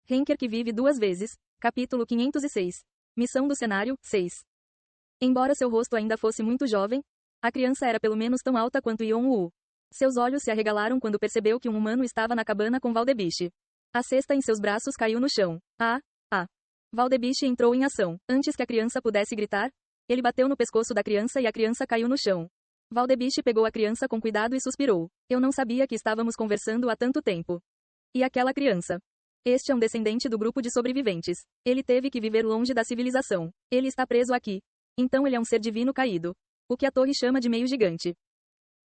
Henker que vive duas vezes. Capítulo 506. Missão do cenário, 6. Embora seu rosto ainda fosse muito jovem, a criança era pelo menos tão alta quanto Yon-woo. Seus olhos se arregalaram quando percebeu que um humano estava na cabana com Valdebiche. A cesta em seus braços caiu no chão. Valdebiche entrou em ação. Antes que a criança pudesse gritar, ele bateu no pescoço da criança e a criança caiu no chão. Valdebiche pegou a criança com cuidado e suspirou. Eu não sabia que estávamos conversando há tanto tempo. E aquela criança? Este é um descendente do grupo de sobreviventes. Ele teve que viver longe da civilização. Ele está preso aqui. Então ele é um ser divino caído. O que a torre chama de meio gigante.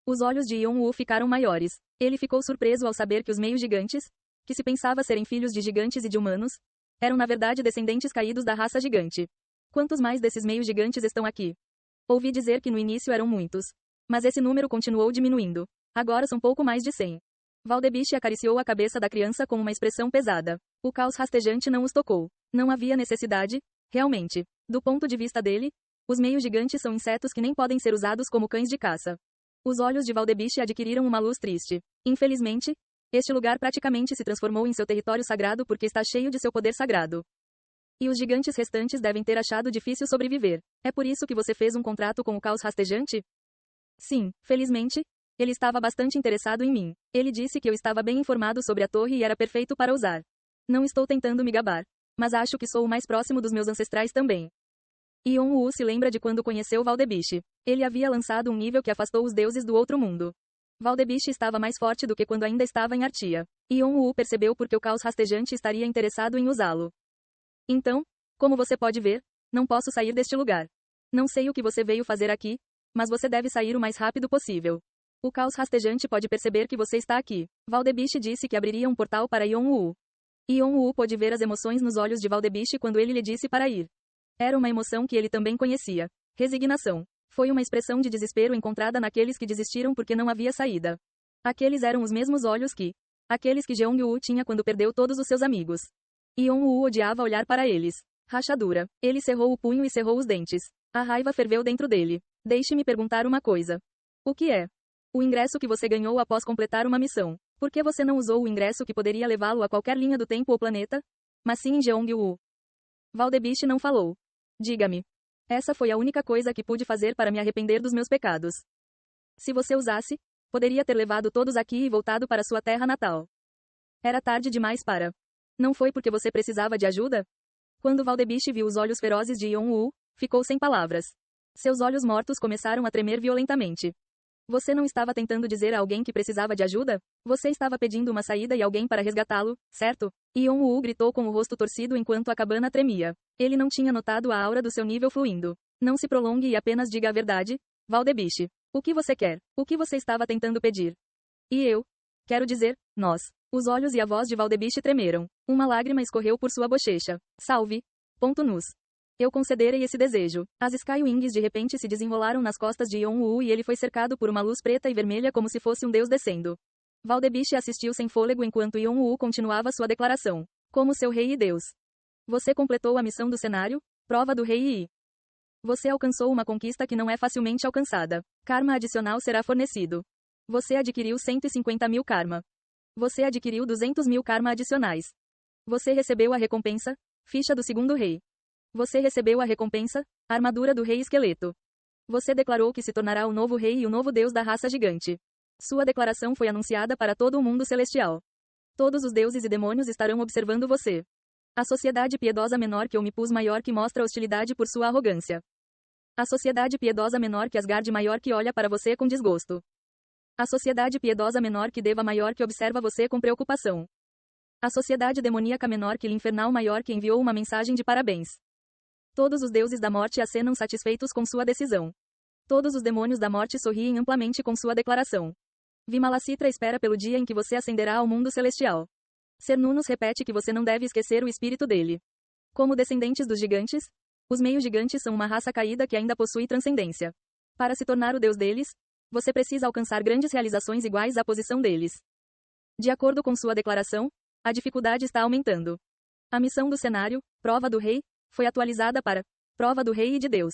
Os olhos de Yon-woo ficaram maiores. Ele ficou surpreso ao saber que os meios gigantes, que se pensava serem filhos de gigantes e de humanos, eram na verdade descendentes caídos da raça gigante. Quantos mais desses meios gigantes estão aqui? Ouvi dizer que no início eram muitos. Mas esse número continuou diminuindo. Agora são pouco mais de 100. Valdebiche acariciou a cabeça da criança com uma expressão pesada. O caos rastejante não os tocou. Não havia necessidade, realmente. Do ponto de vista dele, os meios gigantes são insetos que nem podem ser usados como cães de caça. Os olhos de Valdebiche adquiriram uma luz triste. Infelizmente, este lugar praticamente se transformou em seu território sagrado porque está cheio de seu poder sagrado. E os gigantes restantes devem ter achado difícil sobreviver. É por isso que você fez um contrato com o caos rastejante? Sim, felizmente, ele estava bastante interessado em mim. Ele disse que eu estava bem informado sobre a torre e era perfeito para usar. Não estou tentando me gabar, mas acho que sou o mais próximo dos meus ancestrais também. Yon-woo se lembra de quando conheceu Valdebiche. Ele havia lançado um nível que afastou os deuses do outro mundo. Valdebiche estava mais forte do que quando ainda estava em Artia. Yon-woo percebeu porque o caos rastejante estaria interessado em usá-lo. Então, como você pode ver, não posso sair deste lugar. Não sei o que você veio fazer aqui, mas você deve sair o mais rápido possível. O caos rastejante pode perceber que você está aqui. Valdebiche disse que abriria um portal para Yon-woo. Yon-woo pôde ver as emoções nos olhos de Valdebiche quando ele lhe disse para ir. Era uma emoção que ele também conhecia. Resignação. Foi uma expressão de desespero encontrada naqueles que desistiram porque não havia saída. Aqueles eram os mesmos olhos que aqueles que Jeong-woo tinha quando perdeu todos os seus amigos. Yon-woo odiava olhar para eles. Rachadura. Ele cerrou o punho e cerrou os dentes. A raiva ferveu dentro dele. Deixe-me perguntar uma coisa. O que é? O ingresso que você ganhou após completar uma missão. Por que você não usou o ingresso que poderia levá-lo a qualquer linha do tempo ou planeta? Mas sim em Jeong-woo. Valdebiche não falou. Diga-me. Essa foi a única coisa que pude fazer para me arrepender dos meus pecados. Se você usasse, poderia ter levado todos aqui e voltado para sua terra natal. Era tarde demais para. Não foi porque você precisava de ajuda? Quando Valdebiche viu os olhos ferozes de Yon-woo, ficou sem palavras. Seus olhos mortos começaram a tremer violentamente. Você não estava tentando dizer a alguém que precisava de ajuda? Você estava pedindo uma saída e alguém para resgatá-lo, certo? Yon-woo gritou com o rosto torcido enquanto a cabana tremia. Ele não tinha notado a aura do seu nível fluindo. Não se prolongue e apenas diga a verdade, Valdebiche. O que você quer? O que você estava tentando pedir? E eu? Quero dizer, nós. Os olhos e a voz de Valdebiche tremeram. Uma lágrima escorreu por sua bochecha. Salve. Ponto nus. Eu concederei esse desejo. As Skywings de repente se desenrolaram nas costas de Yon-woo e ele foi cercado por uma luz preta e vermelha como se fosse um deus descendo. Valdebiche assistiu sem fôlego enquanto Yon-woo continuava sua declaração. Como seu rei e deus. Você completou a missão do cenário, prova do rei e você alcançou uma conquista que não é facilmente alcançada. Karma adicional será fornecido. Você adquiriu 150.000 karma. Você adquiriu 200.000 karma adicionais. Você recebeu a recompensa, ficha do segundo rei. Você recebeu a recompensa, armadura do rei esqueleto. Você declarou que se tornará o novo rei e o novo deus da raça gigante. Sua declaração foi anunciada para todo o mundo celestial. Todos os deuses e demônios estarão observando você. A sociedade piedosa menor que Omnipus maior que mostra hostilidade por sua arrogância. A sociedade piedosa menor que Asgard maior que olha para você com desgosto. A sociedade piedosa menor que Deva maior que observa você com preocupação. A sociedade demoníaca menor que Linfernal maior que enviou uma mensagem de parabéns. Todos os deuses da morte acenam satisfeitos com sua decisão. Todos os demônios da morte sorriem amplamente com sua declaração. Vimalacitra espera pelo dia em que você ascenderá ao mundo celestial. Cernunnos repete que você não deve esquecer o espírito dele. Como descendentes dos gigantes, os meio-gigantes são uma raça caída que ainda possui transcendência. Para se tornar o deus deles, você precisa alcançar grandes realizações iguais à posição deles. De acordo com sua declaração, a dificuldade está aumentando. A missão do cenário, Prova do Rei, foi atualizada para Prova do Rei e de Deus.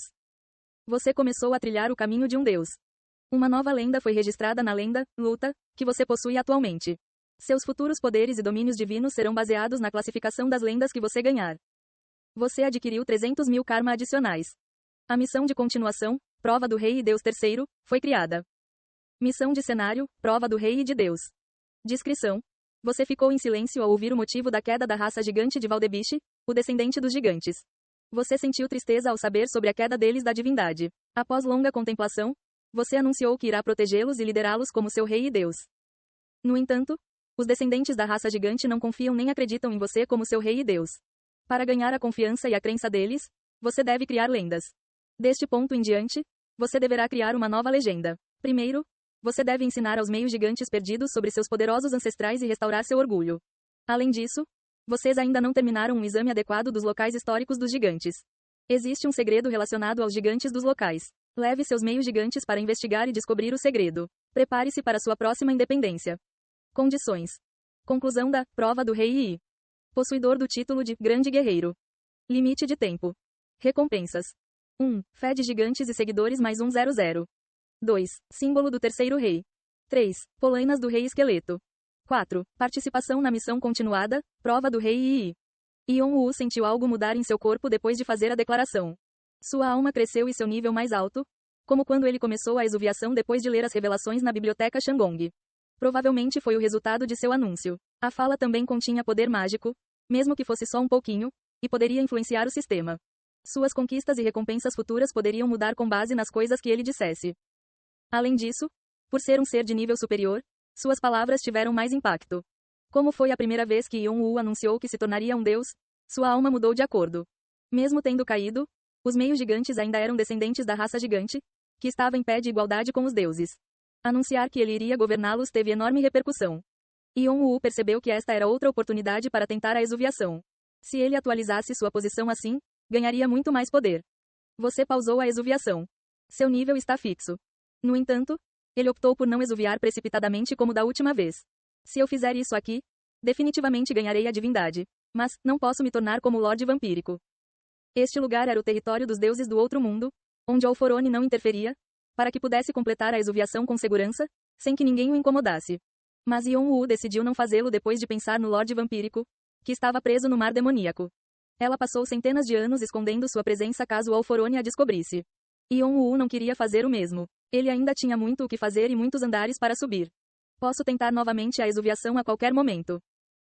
Você começou a trilhar o caminho de um deus. Uma nova lenda foi registrada na lenda, Luta, que você possui atualmente. Seus futuros poderes e domínios divinos serão baseados na classificação das lendas que você ganhar. Você adquiriu 300.000 karma adicionais. A missão de continuação, Prova do Rei e Deus III, foi criada. Missão de cenário, Prova do Rei e de Deus. Descrição. Você ficou em silêncio ao ouvir o motivo da queda da raça gigante de Valdebiche, o descendente dos gigantes. Você sentiu tristeza ao saber sobre a queda deles da divindade. Após longa contemplação, você anunciou que irá protegê-los e liderá-los como seu rei e Deus. No entanto, os descendentes da raça gigante não confiam nem acreditam em você como seu rei e Deus. Para ganhar a confiança e a crença deles, você deve criar lendas. Deste ponto em diante, você deverá criar uma nova legenda. Primeiro, você deve ensinar aos meios gigantes perdidos sobre seus poderosos ancestrais e restaurar seu orgulho. Além disso, vocês ainda não terminaram um exame adequado dos locais históricos dos gigantes. Existe um segredo relacionado aos gigantes dos locais. Leve seus meios gigantes para investigar e descobrir o segredo. Prepare-se para sua próxima independência. Condições. Conclusão da Prova do Rei I. Possuidor do título de Grande Guerreiro. Limite de tempo. Recompensas. 1. Fé de gigantes e seguidores mais 100. 2. Símbolo do terceiro rei. 3. Polainas do rei esqueleto. 4. Participação na missão continuada, Prova do Rei II. Ion-Woo sentiu algo mudar em seu corpo depois de fazer a declaração. Sua alma cresceu e seu nível mais alto, como quando ele começou a exuviação depois de ler as revelações na biblioteca Shandong. Provavelmente foi o resultado de seu anúncio. A fala também continha poder mágico, mesmo que fosse só um pouquinho, e poderia influenciar o sistema. Suas conquistas e recompensas futuras poderiam mudar com base nas coisas que ele dissesse. Além disso, por ser um ser de nível superior, suas palavras tiveram mais impacto. Como foi a primeira vez que Ion-Woo anunciou que se tornaria um deus, sua alma mudou de acordo. Mesmo tendo caído, os meios gigantes ainda eram descendentes da raça gigante, que estava em pé de igualdade com os deuses. Anunciar que ele iria governá-los teve enorme repercussão. Ion-Woo percebeu que esta era outra oportunidade para tentar a exuviação. Se ele atualizasse sua posição assim, ganharia muito mais poder. Você pausou a exuviação. Seu nível está fixo. No entanto, ele optou por não exuviar precipitadamente como da última vez. Se eu fizer isso aqui, definitivamente ganharei a divindade. Mas, não posso me tornar como o Lorde Vampírico. Este lugar era o território dos deuses do outro mundo, onde Alforone não interferia, para que pudesse completar a exuviação com segurança, sem que ninguém o incomodasse. Mas Ion-Woo decidiu não fazê-lo depois de pensar no Lorde Vampírico, que estava preso no mar demoníaco. Ela passou centenas de anos escondendo sua presença caso Alforone a descobrisse. Ion-Woo não queria fazer o mesmo. Ele ainda tinha muito o que fazer e muitos andares para subir. Posso tentar novamente a exuviação a qualquer momento.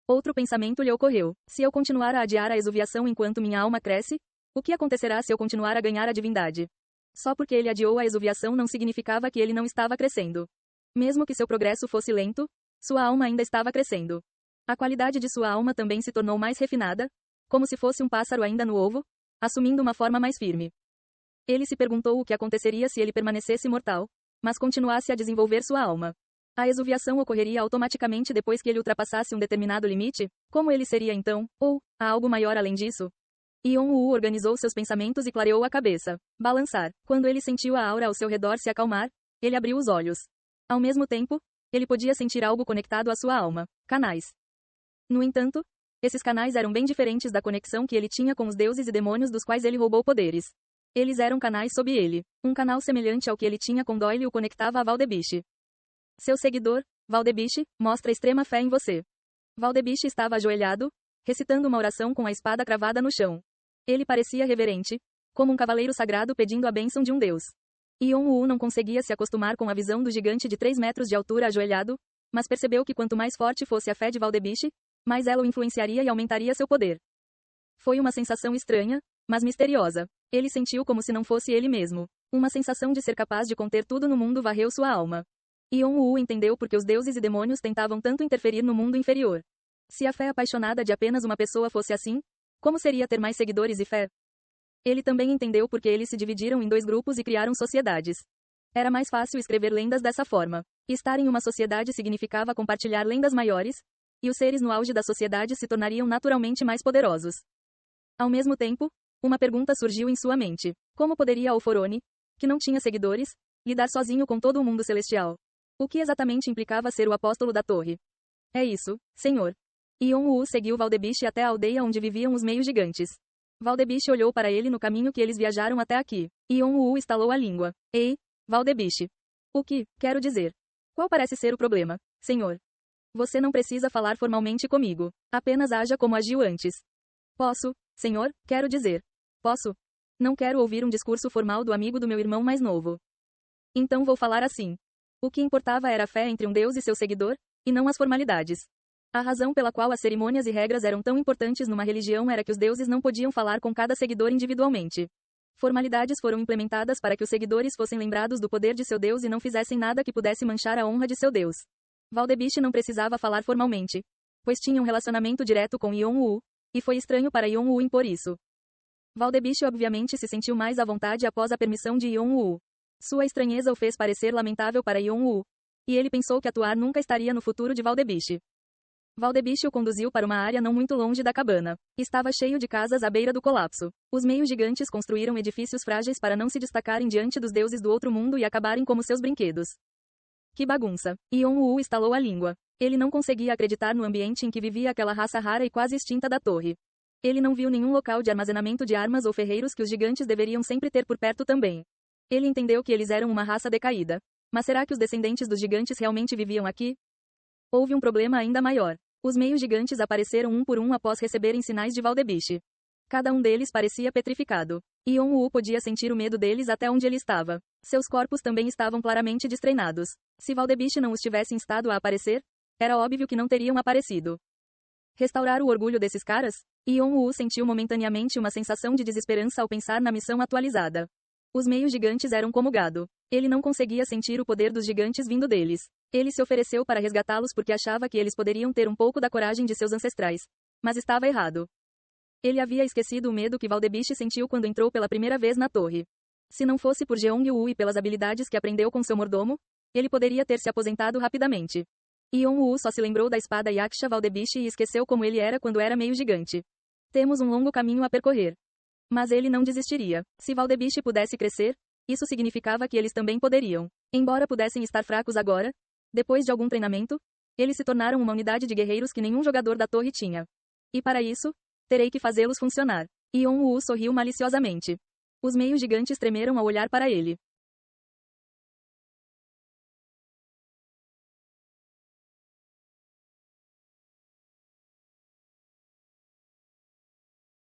Outro pensamento lhe ocorreu. Se eu continuar a adiar a exuviação enquanto minha alma cresce, o que acontecerá se eu continuar a ganhar a divindade? Só porque ele adiou a exuviação não significava que ele não estava crescendo. Mesmo que seu progresso fosse lento, sua alma ainda estava crescendo. A qualidade de sua alma também se tornou mais refinada, como se fosse um pássaro ainda no ovo, assumindo uma forma mais firme. Ele se perguntou o que aconteceria se ele permanecesse mortal, mas continuasse a desenvolver sua alma. A exuviação ocorreria automaticamente depois que ele ultrapassasse um determinado limite? Como ele seria então? Ou, há algo maior além disso? Ion-Woo organizou seus pensamentos e clareou a cabeça. Balançar. Quando ele sentiu a aura ao seu redor se acalmar, ele abriu os olhos. Ao mesmo tempo, ele podia sentir algo conectado à sua alma. Canais. No entanto, esses canais eram bem diferentes da conexão que ele tinha com os deuses e demônios dos quais ele roubou poderes. Eles eram canais sob ele. Um canal semelhante ao que ele tinha com Doyle o conectava a Valdebiche. Seu seguidor, Valdebiche, mostra extrema fé em você. Valdebiche estava ajoelhado, recitando uma oração com a espada cravada no chão. Ele parecia reverente, como um cavaleiro sagrado pedindo a bênção de um deus. Ion-Woo não conseguia se acostumar com a visão do gigante de 3 metros de altura ajoelhado, mas percebeu que quanto mais forte fosse a fé de Valdebiche, mais ela o influenciaria e aumentaria seu poder. Foi uma sensação estranha, mas misteriosa. Ele sentiu como se não fosse ele mesmo. Uma sensação de ser capaz de conter tudo no mundo varreu sua alma. Ion-Woo entendeu porque os deuses e demônios tentavam tanto interferir no mundo inferior. Se a fé apaixonada de apenas uma pessoa fosse assim, como seria ter mais seguidores e fé? Ele também entendeu porque eles se dividiram em 2 grupos e criaram sociedades. Era mais fácil escrever lendas dessa forma. Estar em uma sociedade significava compartilhar lendas maiores, e os seres no auge da sociedade se tornariam naturalmente mais poderosos. Ao mesmo tempo, uma pergunta surgiu em sua mente. Como poderia Alforone, que não tinha seguidores, lidar sozinho com todo o mundo celestial? O que exatamente implicava ser o apóstolo da torre? É isso, senhor. Ion-Woo seguiu Valdebiche até a aldeia onde viviam os meios gigantes. Valdebiche olhou para ele no caminho que eles viajaram até aqui. Ion-Woo estalou a língua. Ei, Valdebiche. O que, quero dizer? Qual parece ser o problema, senhor? Você não precisa falar formalmente comigo. Apenas haja como agiu antes. Posso, senhor, quero dizer. Posso? Não quero ouvir um discurso formal do amigo do meu irmão mais novo. Então vou falar assim. O que importava era a fé entre um Deus e seu seguidor, e não as formalidades. A razão pela qual as cerimônias e regras eram tão importantes numa religião era que os deuses não podiam falar com cada seguidor individualmente. Formalidades foram implementadas para que os seguidores fossem lembrados do poder de seu Deus e não fizessem nada que pudesse manchar a honra de seu Deus. Valdebiche não precisava falar formalmente, pois tinha um relacionamento direto com Yon-woo, e foi estranho para Yon-woo impor isso. Valdebiche obviamente se sentiu mais à vontade após a permissão de Yon-woo. Sua estranheza o fez parecer lamentável para Yon-woo, e ele pensou que atuar nunca estaria no futuro de Valdebiche. Valdebiche o conduziu para uma área não muito longe da cabana. Estava cheio de casas à beira do colapso. Os meios gigantes construíram edifícios frágeis para não se destacarem diante dos deuses do outro mundo e acabarem como seus brinquedos. Que bagunça! Yon-woo estalou a língua. Ele não conseguia acreditar no ambiente em que vivia aquela raça rara e quase extinta da torre. Ele não viu nenhum local de armazenamento de armas ou ferreiros que os gigantes deveriam sempre ter por perto também. Ele entendeu que eles eram uma raça decaída. Mas será que os descendentes dos gigantes realmente viviam aqui? Houve um problema ainda maior. Os meios gigantes apareceram um por um após receberem sinais de Valdebiche. Cada um deles parecia petrificado. Yon-woo podia sentir o medo deles até onde ele estava. Seus corpos também estavam claramente destreinados. Se Valdebiche não os tivesse instado a aparecer, era óbvio que não teriam aparecido. Restaurar o orgulho desses caras? Yon-woo sentiu momentaneamente uma sensação de desesperança ao pensar na missão atualizada. Os meios gigantes eram como gado. Ele não conseguia sentir o poder dos gigantes vindo deles. Ele se ofereceu para resgatá-los porque achava que eles poderiam ter um pouco da coragem de seus ancestrais. Mas estava errado. Ele havia esquecido o medo que Valdebiche sentiu quando entrou pela primeira vez na torre. Se não fosse por Jeong-woo e pelas habilidades que aprendeu com seu mordomo, ele poderia ter se aposentado rapidamente. Yon-woo só se lembrou da espada Yaksha Valdebiche e esqueceu como ele era quando era meio gigante. Temos um longo caminho a percorrer. Mas ele não desistiria. Se Valdebiche pudesse crescer, isso significava que eles também poderiam. Embora pudessem estar fracos agora, depois de algum treinamento, eles se tornaram uma unidade de guerreiros que nenhum jogador da torre tinha. E para isso, terei que fazê-los funcionar. Yon-woo sorriu maliciosamente. Os meios gigantes tremeram ao olhar para ele.